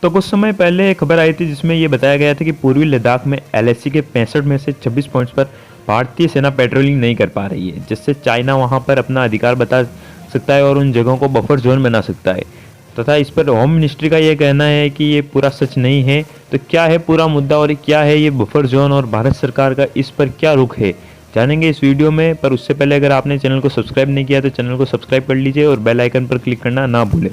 तो कुछ समय पहले एक खबर आई थी जिसमें ये बताया गया था कि पूर्वी लद्दाख में एलएसी के 65 में से 26 पॉइंट्स पर भारतीय सेना पेट्रोलिंग नहीं कर पा रही है, जिससे चाइना वहां पर अपना अधिकार बता सकता है और उन जगहों को बफर जोन बना सकता है। तथा इस पर होम मिनिस्ट्री का ये कहना है कि ये पूरा सच नहीं है। तो क्या है पूरा मुद्दा और क्या है ये बफर जोन और भारत सरकार का इस पर क्या रुख है, जानेंगे इस वीडियो में। पर उससे पहले अगर आपने चैनल को सब्सक्राइब नहीं किया तो चैनल को सब्सक्राइब कर लीजिए और बेल आइकन पर क्लिक करना ना भूलें।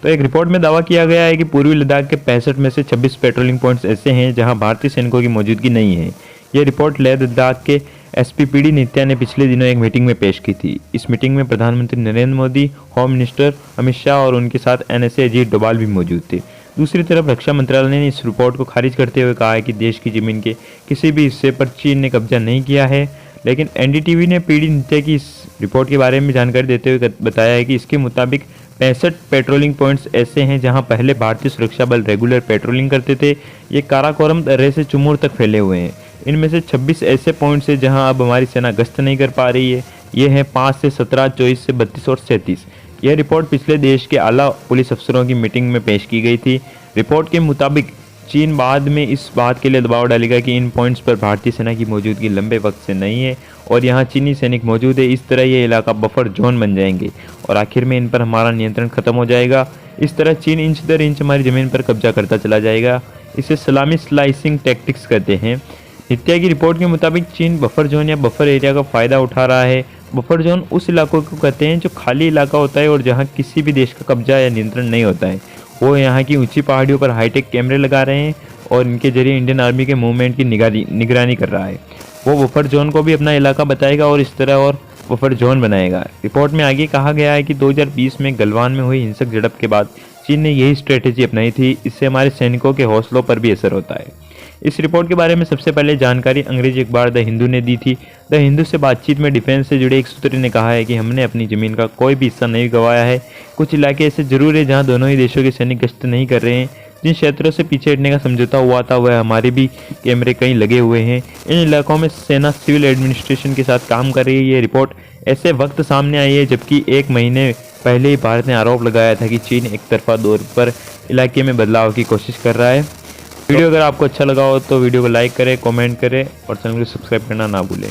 तो एक रिपोर्ट में दावा किया गया है कि पूर्वी लद्दाख के 65 में से 26 पेट्रोलिंग पॉइंट्स ऐसे हैं जहां भारतीय सैनिकों की मौजूदगी नहीं है। ये रिपोर्ट लेह लद्दाख के एसपी पीडी नित्या ने पिछले दिनों एक मीटिंग में पेश की थी। इस मीटिंग में प्रधानमंत्री नरेंद्र मोदी, होम मिनिस्टर अमित शाह और उनके साथ एनएसए अजीत डोभाल भी मौजूद थे। दूसरी तरफ रक्षा मंत्रालय ने इस रिपोर्ट को खारिज करते हुए कहा है कि देश की जमीन के किसी भी हिस्से पर चीन ने कब्जा नहीं किया है। लेकिन एनडीटीवी ने पीडी नित्या की इस रिपोर्ट के बारे में जानकारी देते हुए बताया है कि इसके मुताबिक 65 पेट्रोलिंग पॉइंट्स ऐसे हैं जहां पहले भारतीय सुरक्षा बल रेगुलर पेट्रोलिंग करते थे। ये काराकोरम दर्रे से चुमूर तक फैले हुए हैं। इनमें से 26 ऐसे पॉइंट्स हैं जहां अब हमारी सेना गश्त नहीं कर पा रही है। ये हैं 5 से 17, 24 से 32 और 37। यह रिपोर्ट पिछले देश के आला पुलिस अफसरों की मीटिंग में पेश की गई थी। रिपोर्ट के मुताबिक चीन बाद में इस बात के लिए दबाव डालेगा कि इन पॉइंट्स पर भारतीय सेना की मौजूदगी लंबे वक्त से नहीं है और यहाँ चीनी सैनिक मौजूद है। इस तरह ये इलाका बफर जोन बन जाएंगे और आखिर में इन पर हमारा नियंत्रण खत्म हो जाएगा। इस तरह चीन इंच दर इंच हमारी ज़मीन पर कब्जा करता चला जाएगा। इसे सलामी स्लाइसिंग टैक्टिक्स कहते हैं। नित्या की रिपोर्ट के मुताबिक चीन बफर जोन या बफर एरिया का फ़ायदा उठा रहा है। बफर जोन उस इलाकों को कहते हैं जो खाली इलाका होता है और जहाँ किसी भी देश का कब्जा या नियंत्रण नहीं होता है। वो यहाँ की ऊंची पहाड़ियों पर हाईटेक कैमरे लगा रहे हैं और इनके जरिए इंडियन आर्मी के मूवमेंट की निगरानी कर रहा है। वो बफर जोन को भी अपना इलाका बताएगा और इस तरह और बफर जोन बनाएगा। रिपोर्ट में आगे कहा गया है कि 2020 में गलवान में हुई हिंसक झड़प के बाद चीन ने यही स्ट्रेटेजी अपनाई थी। इससे हमारे सैनिकों के हौसलों पर भी असर होता है। इस रिपोर्ट के बारे में सबसे पहले जानकारी अंग्रेजी अखबार द हिंदू ने दी थी। द हिंदू से बातचीत में डिफेंस से जुड़े एक सूत्र ने कहा है कि हमने अपनी ज़मीन का कोई भी हिस्सा नहीं गंवाया है। कुछ इलाके ऐसे जरूर है जहां दोनों ही देशों के सैनिक गश्त नहीं कर रहे हैं। जिन क्षेत्रों से पीछे हटने का समझौता हुआ था वह हमारे भी कैमरे कहीं लगे हुए हैं। इन इलाकों में सेना सिविल एडमिनिस्ट्रेशन के साथ काम कर रही है। ये रिपोर्ट ऐसे वक्त सामने आई है जबकि एक महीने पहले ही भारत ने आरोप लगाया था कि चीन एक तरफा तौर पर इलाके में बदलाव की कोशिश कर रहा है। वीडियो अगर आपको अच्छा लगा हो तो वीडियो को लाइक करें, कमेंट करें और चैनल को सब्सक्राइब करना ना भूलें।